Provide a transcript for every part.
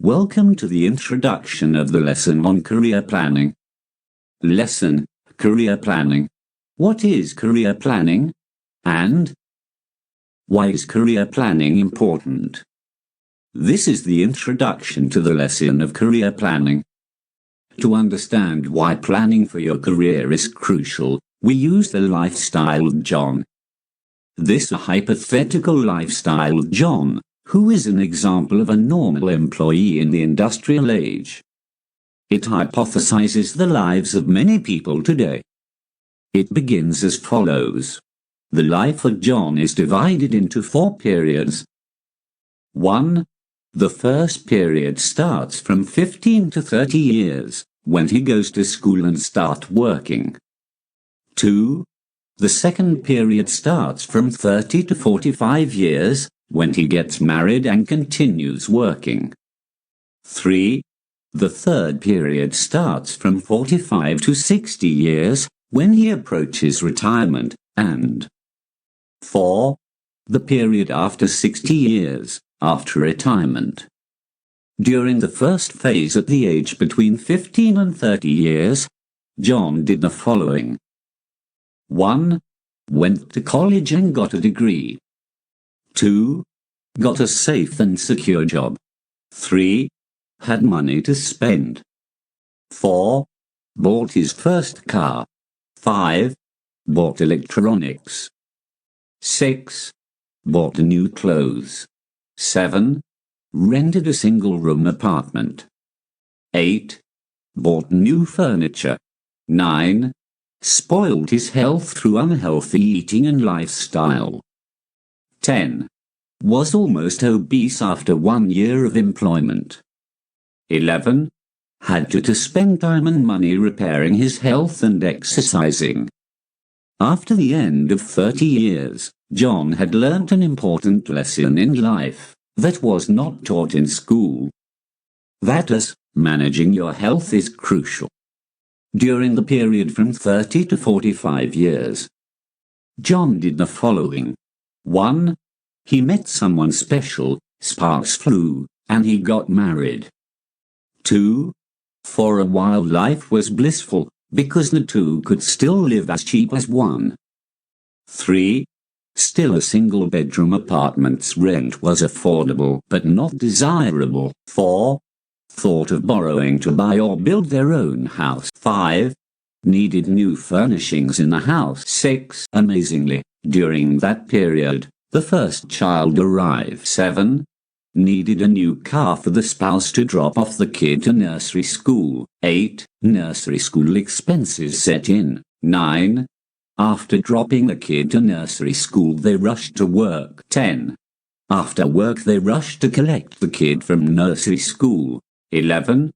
Welcome to the introduction of the lesson on career planning. Lesson: Career Planning. What is career planning? And why is career planning important? This is the introduction to the lesson of career planning. To understand why planning for your career is crucial, we use the lifestyle of John. This hypothetical lifestyle of John, who is an example of a normal employee in the industrial age. It hypothesizes the lives of many people today. It begins as follows. The life of John is divided into 4 periods. 1. The first period starts from 15 to 30 years, when he goes to school and starts working. 2. The second period starts from 30 to 45 years, when he gets married and continues working. 3. The third period starts from 45 to 60 years, when he approaches retirement, and 4. The period after 60 years, after retirement. During the first phase at the age between 15 and 30 years, John did the following. 1. Went to college and got a degree. 2. Got a safe and secure job. 3. Had money to spend. 4. Bought his first car. 5. Bought electronics. 6. Bought new clothes. 7. Rented a single-room apartment. 8. Bought new furniture. 9. Spoiled his health through unhealthy eating and lifestyle. 10. Was almost obese after 1 year of employment. 11. Had to spend time and money repairing his health and exercising. After the end of 30 years, John had learnt an important lesson in life that was not taught in school. That is, managing your health is crucial. During the period from 30 to 45 years, John did the following. 1. He met someone special, sparks flew, and he got married. 2. For a while life was blissful, because the two could still live as cheap as one. 3. Still a single-bedroom apartment's rent was affordable but not desirable. 4. Thought of borrowing to buy or build their own house. 5. Needed new furnishings in the house. 6. Amazingly, during that period, the first child arrived. 7. Needed a new car for the spouse to drop off the kid to nursery school. 8. Nursery school expenses set in. 9. After dropping the kid to nursery school they rushed to work. 10. After work they rushed to collect the kid from nursery school. 11.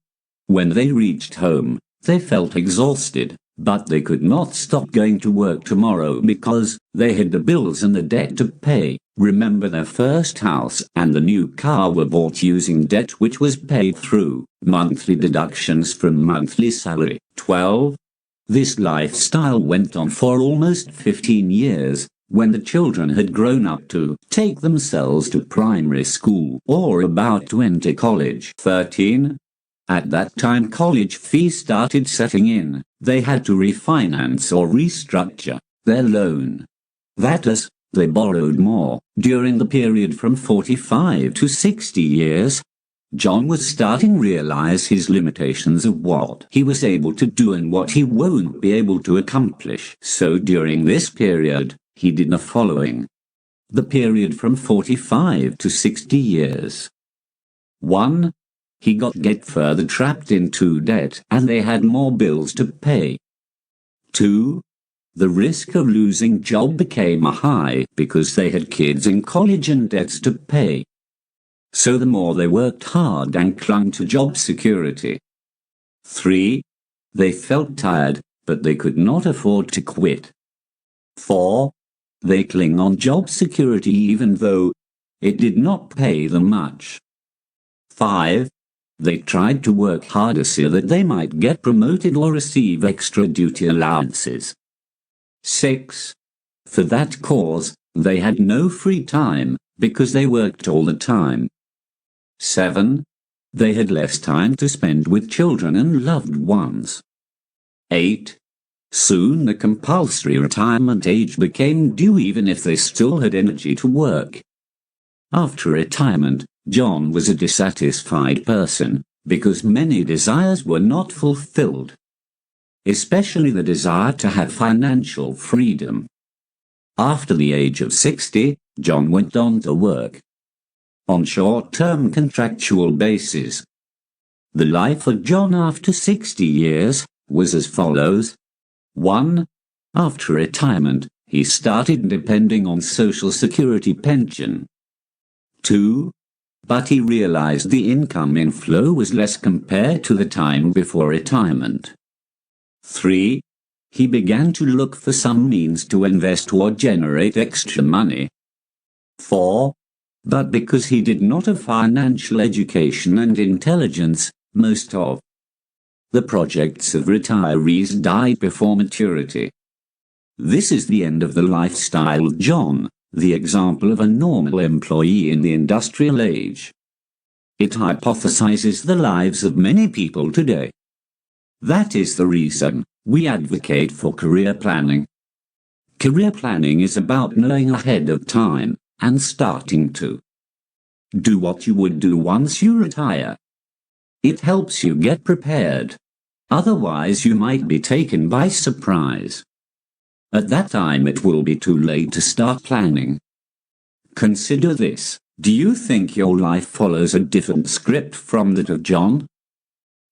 When they reached home, they felt exhausted, but they could not stop going to work tomorrow because they had the bills and the debt to pay. Remember, their first house and the new car were bought using debt which was paid through monthly deductions from monthly salary. 12. This lifestyle went on for almost 15 years, when the children had grown up to take themselves to primary school or about to enter college. 13. At that time college fees started setting in. They had to refinance or restructure their loan. That is, they borrowed more. During the period from 45 to 60 years, John was starting to realize his limitations of what he was able to do and what he won't be able to accomplish. So during this period, he did the following. The period from 45 to 60 years. 1. He got further trapped into debt and they had more bills to pay. 2. The risk of losing job became high because they had kids in college and debts to pay. So the more they worked hard and clung to job security. 3. They felt tired, but they could not afford to quit. 4. They cling on job security even though it did not pay them much. 5. They tried to work harder so that they might get promoted or receive extra duty allowances. 6. For that cause, they had no free time, because they worked all the time. 7. They had less time to spend with children and loved ones. 8. Soon the compulsory retirement age became due even if they still had energy to work. After retirement, John was a dissatisfied person, because many desires were not fulfilled. Especially the desire to have financial freedom. After the age of 60, John went on to work on short-term contractual basis. The life of John after 60 years was as follows. 1. After retirement, he started depending on Social Security pension. 2. But he realized the income inflow was less compared to the time before retirement. 3. He began to look for some means to invest or generate extra money. 4. But because he did not have financial education and intelligence, most of the projects of retirees died before maturity. This is the end of the lifestyle of John, the example of a normal employee in the industrial age. It hypothesizes the lives of many people today. That is the reason we advocate for career planning. Career planning is about knowing ahead of time and starting to do what you would do once you retire. It helps you get prepared. Otherwise, you might be taken by surprise. At that time, it will be too late to start planning. Consider this. Do you think your life follows a different script from that of John?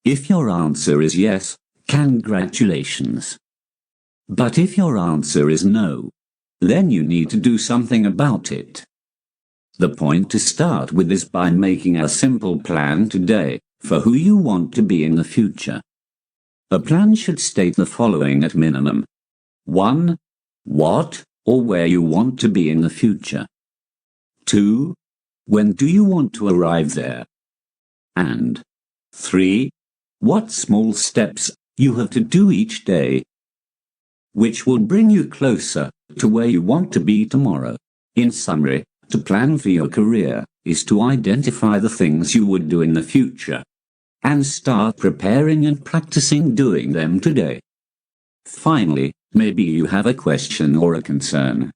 If your answer is yes, congratulations. But if your answer is no, then you need to do something about it. The point to start with is by making a simple plan today for who you want to be in the future. A plan should state the following at minimum. 1. What or where you want to be in the future. 2. When do you want to arrive there? And 3. What small steps you have to do each day, which will bring you closer to where you want to be tomorrow. In summary, to plan for your career is to identify the things you would do in the future and start preparing and practicing doing them today. Finally, maybe you have a question or a concern.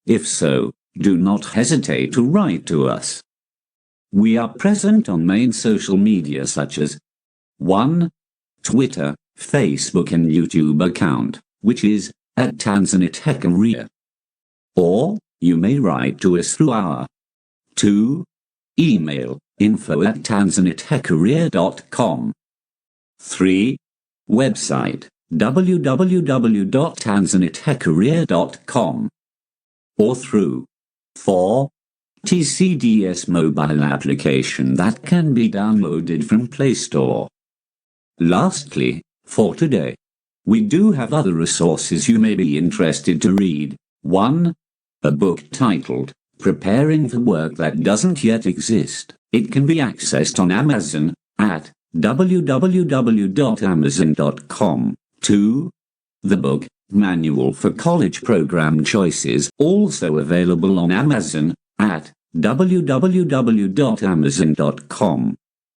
If so, do not hesitate to write to us. We are present on main social media such as 1. Twitter, Facebook and YouTube account, which is @TanzaniteCareer. Or, you may write to us through our 2. Email, info@tanzanitecareer.com. 3. Website, www.tanzanitecareer.com. Or through 4. TCDS mobile application that can be downloaded from Play Store. Lastly, for today, we do have other resources you may be interested to read. 1. A book titled Preparing for Work That Doesn't Yet Exist. It can be accessed on Amazon at www.amazon.com. 2. The book Manual for College Program Choices, also available on Amazon at www.amazon.com.